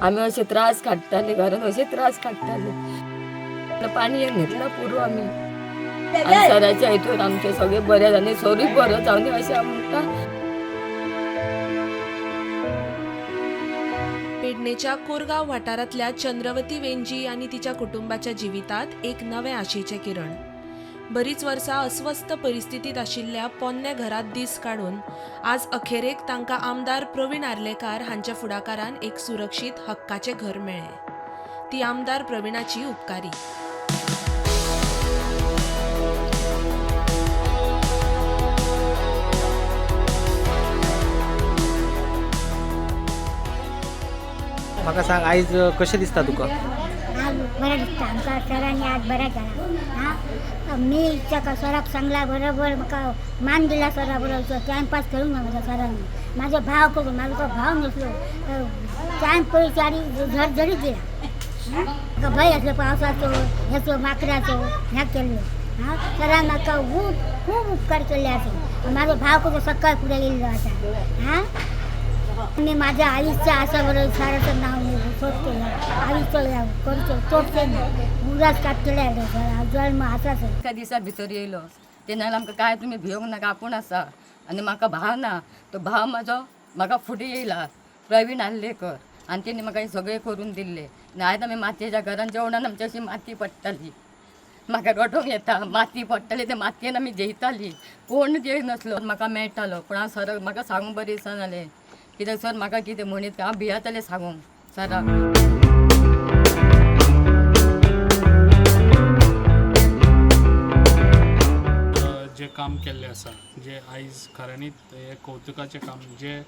आम्ही असे त्रास काढताले घरात असे त्रास काढताले पाणी एक घेतलं पूर्व आम्ही आणि सराच्या इथून आमचे सगळे बरे झाले सोरी बरं जाऊन असे आमका पेडणेच्या कोरगाव वाठारातल्या चंद्रवती वेंजी आणि तिच्या कुटुंबाच्या जिवितात एक नवे आशेचे किरण. बरीच वर्सां अस्वस्थ परिस्थितीत आशिल्ल्या पोन्ने घरात दीस काढून आज अखेरेक तांकां आमदार प्रवीण आर्लेकार हांच्या फुडाकारान एक सुरक्षीत हक्काचे घर मेळ्ळें. ती आमदार प्रवीणाची उपकारी. म्हाका सांग आयज कशें दिसता तुका? आज बरं दिसतं आमका सरांनी आज बरं केला. हां मी इच्छा सराक सांगला बरोबर म्हाका मान दिला सरा बरोबर टायमपास करूंक ना माझ्या सरांनी माझो भाव करून माझो तो भाव नसलो टायम पयस आनी झरझरीत दिला. म्हाका भंय आसलो पावसाचो ह्याचो माकडाचो ह्या केल्लो. हां सरान म्हाका खूब उपकार केल्ले आसा. माझो भाव कसो सकाळ फुडें येयल्लो आसा. हां मी माझ्या आईचं असं बरोबर सराचं नाव सोडते आईचं करतो तोडते उदास कापलेले जन्म आताच एका दिसा भितर येयलो तेन्ना आमकां काय तुमी भिवंक नाका आपूण आसा आनी म्हाका भाव ना तो भाव म्हाजो म्हाका फुडें येयला प्रवीण आर्लेकर आनी तेणी म्हाका हे सगळें करून दिल्लें. आनी आयज आमी मातयेच्या घरान जेवणान आमची अशी माती पडटाली म्हाका रडोंक येता माती पडटाली ते मातयेन आमी जेयतालीं कोण जेय नासलो म्हाका मेळटालो पूण हांव सर म्हाका सांगूंक बरें दिसनालें कित्याक सर म्हाका कितें म्हणीत हांव भियातालें सांगूंक सराक. जे काम केल्लें आसा जे आयज खऱ्यांनीच हे कौतुकाचें काम जे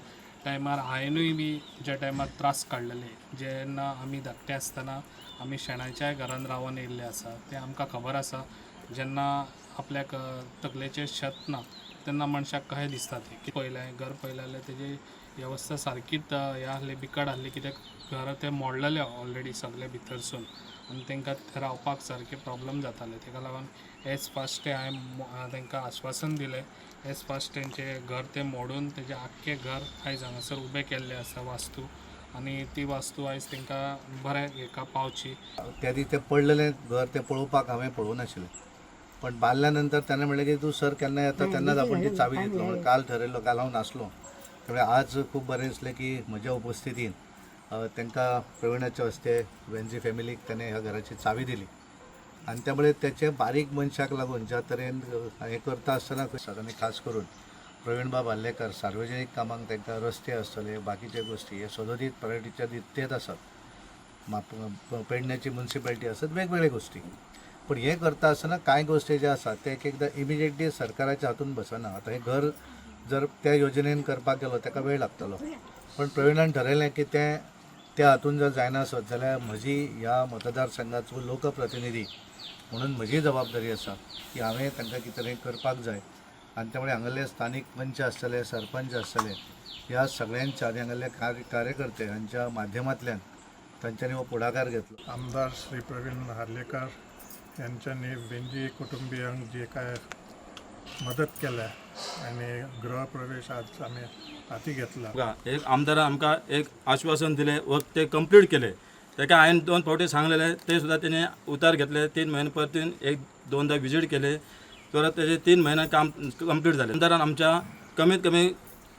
टायमार हांवेनूय बी ज्या टायमार त्रास काडलेले जेन्ना आमी धाकटे आसतना आमी शेणाच्या घरान रावन येयल्ले आसा तें आमकां खबर आसा. जेन्ना आपल्याक तकलेचेर शेत ना तेन्ना मनशाक कशें दिसता तें पयलें घर पयलें तेजी वेवस्था सारकीच हे आहली बिकट आहली कित्याक घर ते मोडलेले ऑलरेडी सगळे भितरसून आनी तांकां रावपाक सारके प्रॉब्लम जाताले. ताका लागून एज फास्ट हांवें तांकां आश्वासन दिलें एज फास्ट तेंचें घर तें मोडून तेजें आख्खें घर आयज हांगासर उबें केल्लें आसा वास्तू आनी ती वास्तू आयज तांकां बरें हेका पावची. त्या दिसा तें पडलेलें घर तें पळोवपाक हांवें पळोवं नाशिल्लें पण बांदल्या नंतर ताणें म्हणलें की तूं सर केन्ना येता तेन्नाच आपूण ती चावी दितलो म्हणून काल ठरयलो काल हांव नासलो त्यामुळे आज खूब बरें दिसलें की म्हज्या उपस्थितीन तांकां प्रवीणाच्या हस्ते वेंजी फॅमिलीक ताणें ह्या घराची चावी दिली आनी त्यामुळे त्याचे बारीक मनशाक लागून ज्या तरेन हें करता आसतना आनी खास करून प्रवीण बाब आर्लेकर सार्वजनीक कामांक तांकां रस्ते आसतले बाकीचे गोश्टी हे सदोदीत प्रायोरिटीच्या दितेत आसात. पेडण्याची म्युन्सिपालिटी आसत वेगवेगळे गोश्टी पण हे करता आसतना कांय गोश्टी ज्यो आसात ते एक एकदां इमिजिएटली सरकाराच्या हातून बसना. आतां हें घर जर त्या योजनेन करपाक गेलो ताका वेळ लागतलो पण प्रवीणान ठरयलें की त्या हातून जर जायना आसत जाल्यार म्हजी ह्या मतदारसंघाचो लोकप्रतिनिधी म्हणून म्हजी जबाबदारी आसा की हांवें तांकां कितें तरी करपाक जाय आनी त्यामुळे हांगासरले स्थानीक पंच आसतले सरपंच आसतले ह्या सगळ्यांच्या आनी हांगासरले कार्यकर्ते हांच्या माध्यमांतल्यान तांच्यांनी हो पुढाकार घेतलो. आमदार श्री प्रवीण आर्लेकर यांच्यानी वेंजी कुटुंबियांक जे काय मदत केल्या आणि गृहप्रवेश आज आम्ही हाती घेतला. एक आमदारान आमकां एक आश्वासन दिलें व ते कंप्लीट केले. ताका हांवें 2 फावटी सांगलेले ते सुद्दां तेणे उतार घेतले. 3 म्हयने परतून 1-2दा विजीट केले परत तेजे 3 म्हयने काम कंप्लीट जालें. आमदारान आमच्या कमीत कमी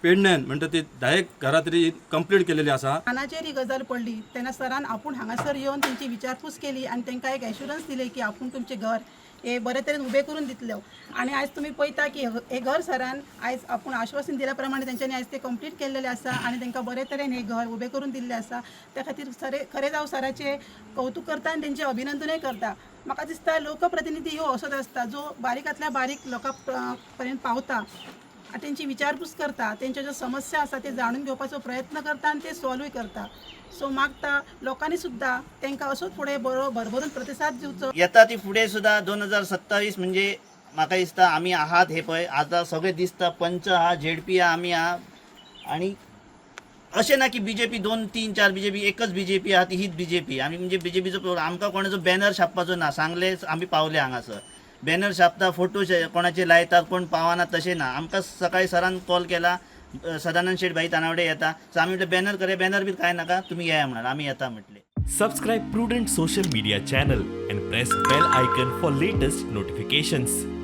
पेडण्यान म्हणटा ती 10 घरां तरी कंप्लीट केलेली आसा. कानाचेर ही गजाल पडली तेन्ना सरान आपूण हांगासर येवन तेंची विचारपूस केली आनी तांकां एक एश्युरन्स दिले की आपूण तुमचें घर हे बरे तरेन उबें करून दितलो. आनी आयज तुमी पळयता की हे घर सरान आयज आपूण आश्वासन दिल्या प्रमाणे तेंच्यांनी आयज ते कंप्लीट केल्लेले आसा आनी तांकां बरे तरेन हे घर उबें करून दिल्लें आसा. त्या खातीर खरें जावं सराचें कौतुक करता आनी तेंचें अभिनंदनूय करता. म्हाका दिसता लोकप्रतिनिधी ह्यो असोच आसता जो बारीकांतल्या बारीक लोकां पर्यंत पावता तेंची विचारपूस करता तेंच्यो ज्यो समस्या आसा ते जाणून घेवपाचो प्रयत्न करता आनी ते सॉल्वूय करता. सो मागता लोकांनी सुद्दां तांकां असोच फुडें बरो भरभरून प्रतिसाद दिवचो. येता ती फुडें सुद्दां 2027 म्हणजे म्हाका दिसता आमी आहात हे पळय आतां सगळें दिसता पंच आहा झेडपी आहा आमी आहा आनी अशें ना की बीजेपी 2-3-4 बीजेपी एकच बीजेपी आहा ती हीच बीजेपी आमी म्हणजे बीजेपीचो आमकां कोणाचो बॅनर छापपाचो ना सांगले आमी पावले हांगासर बॅनर छापता फोटो कोणाचे लायतात कोण पावना तशें ना. आमकां सकाळी सरान कॉल केला सदानंद शेठ भाई तानावडे येता. सो आम्ही म्हटलं बॅनर करूया. बॅनर बी काय नका, तुम्ही या म्हणाल. आम्ही येता म्हटले. Subscribe Prudent social media channel and press bell icon for latest notifications.